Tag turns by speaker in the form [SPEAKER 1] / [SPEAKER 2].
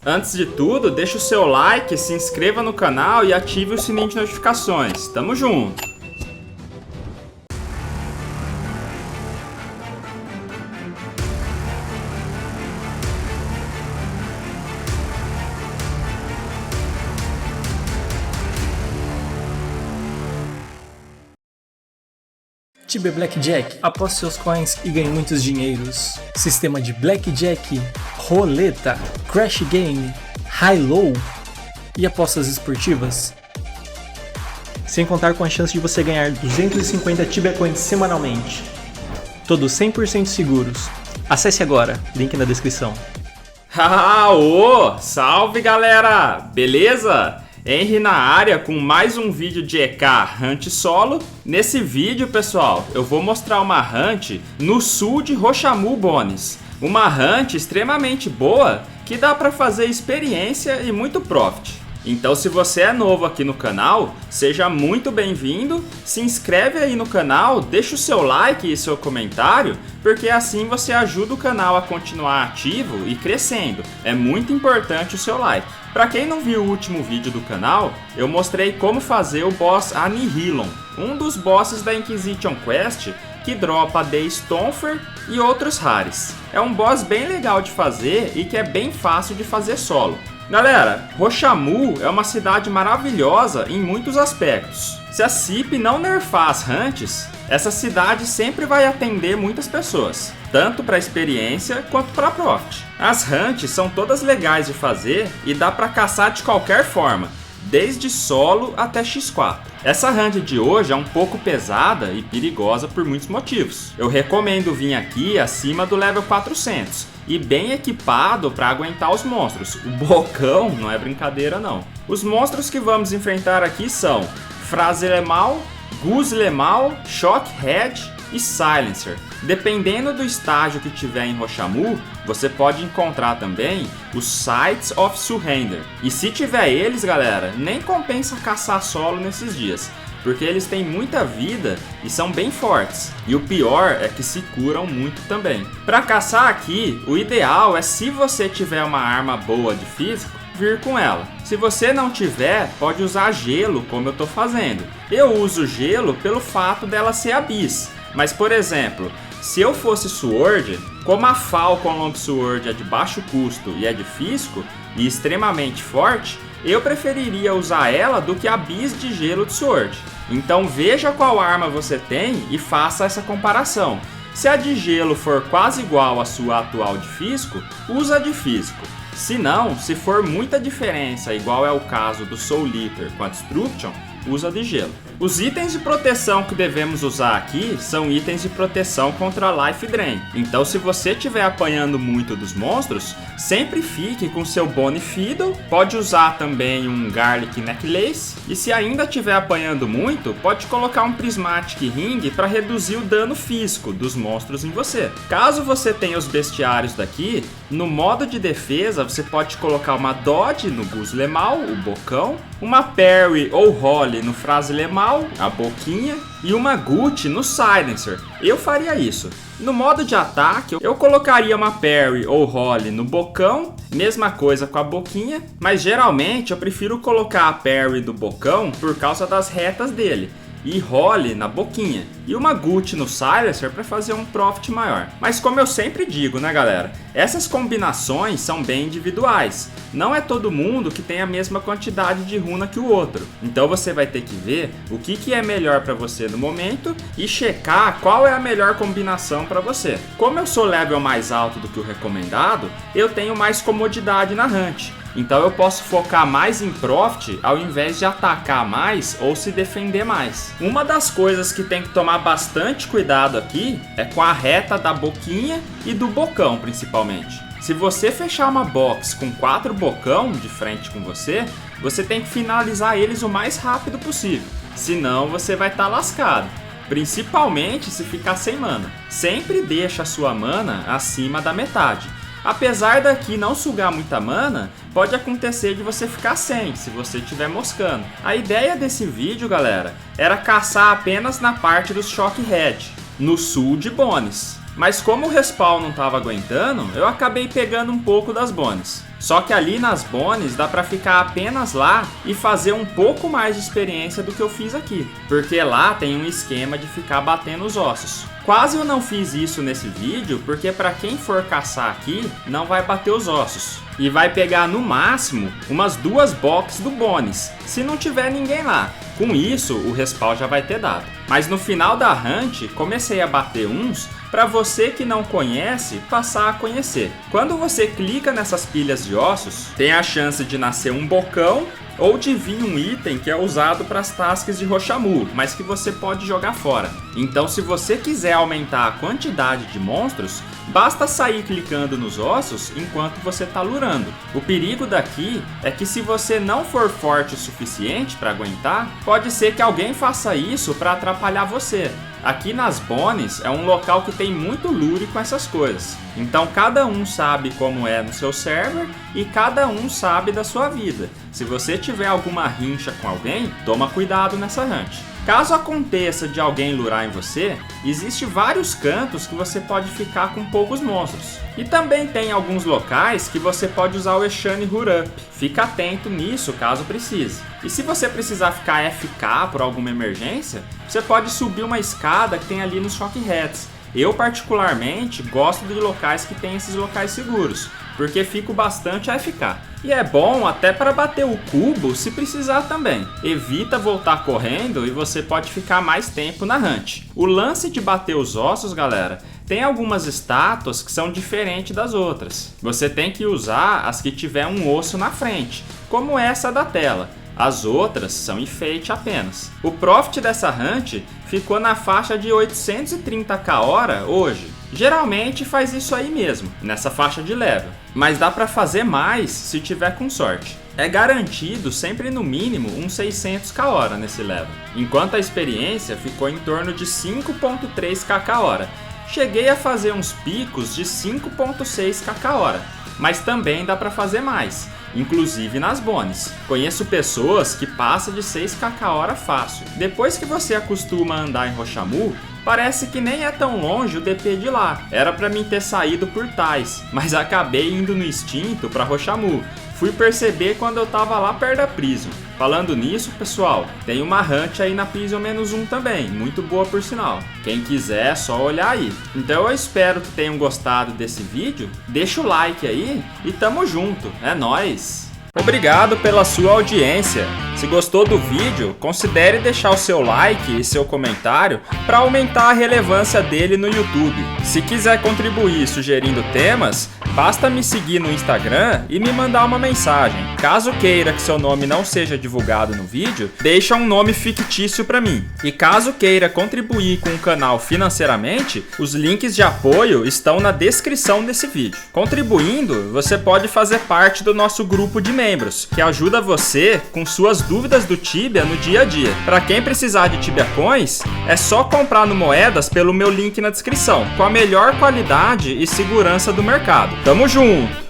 [SPEAKER 1] Antes de tudo, deixa o seu like, se inscreva no canal e ative o sininho de notificações. Tamo junto!
[SPEAKER 2] Tibia Blackjack, aposte seus coins e ganhe muitos dinheiros. Sistema de Blackjack, roleta, Crash Game, High-Low e apostas esportivas. Sem contar com a chance de você ganhar 250 Tibia Coins semanalmente. Todos 100% seguros. Acesse agora, link na descrição.
[SPEAKER 1] Salve galera! Beleza? Henry na área com mais um vídeo de EK Hunt solo. Nesse vídeo, pessoal, eu vou mostrar uma hunt no sul de Rochamu Bones. Uma hunt extremamente boa que dá para fazer experiência e muito profit. Então, se você é novo aqui no canal, seja muito bem-vindo, se inscreve aí no canal, deixa o seu like e seu comentário, porque assim você ajuda o canal a continuar ativo e crescendo. É muito importante o seu like. Para quem não viu o último vídeo do canal, eu mostrei como fazer o boss Anihilon, um dos bosses da Inquisition Quest, que dropa The Stomper e outros rares. É um boss bem legal de fazer e que é bem fácil de fazer solo. Galera, Rochamu é uma cidade maravilhosa em muitos aspectos. Se a CIP não nerfar as hunts, essa cidade sempre vai atender muitas pessoas, tanto para experiência quanto para profit. As hunts são todas legais de fazer e dá para caçar de qualquer forma, desde solo até X4. Essa hunt de hoje é um pouco pesada e perigosa por muitos motivos. Eu recomendo vir aqui acima do level 400 e bem equipado para aguentar os monstros. O bocão não é brincadeira não. Os monstros que vamos enfrentar aqui são Fraslemal, Guzlemal, Shockhead e Silencer. Dependendo do estágio que tiver em Rochamu, você pode encontrar também os Sites of Surrender. E se tiver eles, galera, nem compensa caçar solo nesses dias, porque eles têm muita vida e são bem fortes. E o pior é que se curam muito também. Para caçar aqui, o ideal é, se você tiver uma arma boa de físico, vir com ela. Se você não tiver, pode usar gelo, como eu tô fazendo. Eu uso gelo pelo fato dela ser Abyss. Mas, por exemplo, se eu fosse Sword, como a Falcon Long Sword é de baixo custo e é de físico e extremamente forte, eu preferiria usar ela do que a Abyss de gelo de Sword. Então veja qual arma você tem e faça essa comparação. Se a de gelo for quase igual à sua atual de físico, usa a de físico. Se não, se for muita diferença, igual é o caso do Soul Eater com a Destruction, usa de gelo. Os itens de proteção que devemos usar aqui são itens de proteção contra Life Drain. Então, se você estiver apanhando muito dos monstros, sempre fique com seu Bone Fiddle. Pode usar também um Garlic Necklace. E se ainda estiver apanhando muito, pode colocar um Prismatic Ring para reduzir o dano físico dos monstros em você. Caso você tenha os bestiários daqui, no modo de defesa você pode colocar uma Dodge no Guzlemal, o bocão, uma Parry ou Holly no Fraslemal, a boquinha, e uma Gucci no Silencer. Eu faria isso. No modo de ataque, eu colocaria uma Parry ou Holly no bocão, mesma coisa com a boquinha, mas geralmente eu prefiro colocar a Parry do bocão por causa das retas dele, e Holly na boquinha, e uma Gucci no Silencer para fazer um profit maior. Mas como eu sempre digo, né galera, essas combinações são bem individuais. Não é todo mundo que tem a mesma quantidade de runa que o outro. Então você vai ter que ver o que é melhor para você no momento e checar qual é a melhor combinação para você. Como eu sou level mais alto do que o recomendado, eu tenho mais comodidade na hunt. Então eu posso focar mais em profit ao invés de atacar mais ou se defender mais. Uma das coisas que tem que tomar bastante cuidado aqui é com a reta da boquinha e do bocão principalmente. Se você fechar uma box com 4 bocão de frente com você, você tem que finalizar eles o mais rápido possível. Senão você vai estar lascado. Principalmente se ficar sem mana. Sempre deixa a sua mana acima da metade. Apesar daqui não sugar muita mana, pode acontecer de você ficar sem, se você estiver moscando. A ideia desse vídeo, galera, era caçar apenas na parte dos Shockhead, no sul de Bones. Mas como o respawn não estava aguentando, eu acabei pegando um pouco das Bones. Só que ali nas Bones dá pra ficar apenas lá e fazer um pouco mais de experiência do que eu fiz aqui, porque lá tem um esquema de ficar batendo os ossos. Quase eu não fiz isso nesse vídeo, porque para quem for caçar aqui, não vai bater os ossos. E vai pegar no máximo umas 2 boxes do Bones, se não tiver ninguém lá. Com isso, o respawn já vai ter dado. Mas no final da hunt, comecei a bater uns para você que não conhece, passar a conhecer. Quando você clica nessas pilhas de ossos, tem a chance de nascer um bocão ou de vir um item que é usado para as tasks de Roshamu, mas que você pode jogar fora. Então, se você quiser aumentar a quantidade de monstros, basta sair clicando nos ossos enquanto você está lurando. O perigo daqui é que se você não for forte o suficiente para aguentar, pode ser que alguém faça isso para atrapalhar você. Aqui nas Bones é um local que tem muito lure com essas coisas. Então cada um sabe como é no seu server e cada um sabe da sua vida. Se você tiver alguma rincha com alguém, toma cuidado nessa hunt. Caso aconteça de alguém lurar em você, existem vários cantos que você pode ficar com poucos monstros. E também tem alguns locais que você pode usar o Eshani Hurry-Up. Fica atento nisso caso precise. E se você precisar ficar FK por alguma emergência, você pode subir uma escada que tem ali nos Shock Heads. Eu particularmente gosto de locais que tem esses locais seguros, porque fico bastante AFK. E é bom até para bater o cubo se precisar também. Evita voltar correndo e você pode ficar mais tempo na hunt. O lance de bater os ossos, galera, tem algumas estátuas que são diferentes das outras. Você tem que usar as que tiver um osso na frente, como essa da tela. As outras são enfeite apenas. O profit dessa hunt ficou na faixa de 830k hora hoje. Geralmente faz isso aí mesmo, nessa faixa de level. Mas dá pra fazer mais se tiver com sorte. É garantido sempre no mínimo uns 600k hora nesse level. Enquanto a experiência ficou em torno de 5.3kk hora. Cheguei a fazer uns picos de 5.6kk hora. Mas também dá pra fazer mais, inclusive nas Bones. Conheço pessoas que passam de 6kk hora fácil. Depois que você acostuma a andar em Roshamu, parece que nem é tão longe o DP de lá. Era pra mim ter saído por Tais, mas acabei indo no instinto pra Roshamu. Fui perceber quando eu tava lá perto da Prison. Falando nisso, pessoal, tem uma hunt aí na Prison -1 também, muito boa por sinal. Quem quiser é só olhar aí. Então eu espero que tenham gostado desse vídeo, deixa o like aí e tamo junto, é nóis! Obrigado pela sua audiência. Se gostou do vídeo, considere deixar o seu like e seu comentário para aumentar a relevância dele no YouTube. Se quiser contribuir sugerindo temas, basta me seguir no Instagram e me mandar uma mensagem. Caso queira que seu nome não seja divulgado no vídeo, deixa um nome fictício para mim. E caso queira contribuir com o canal financeiramente, os links de apoio estão na descrição desse vídeo. Contribuindo, você pode fazer parte do nosso grupo de membros, que ajuda você com suas dúvidas do Tibia no dia a dia. Para quem precisar de Tibia Coins, é só comprar no Moedas pelo meu link na descrição, com a melhor qualidade e segurança do mercado. Tamo junto!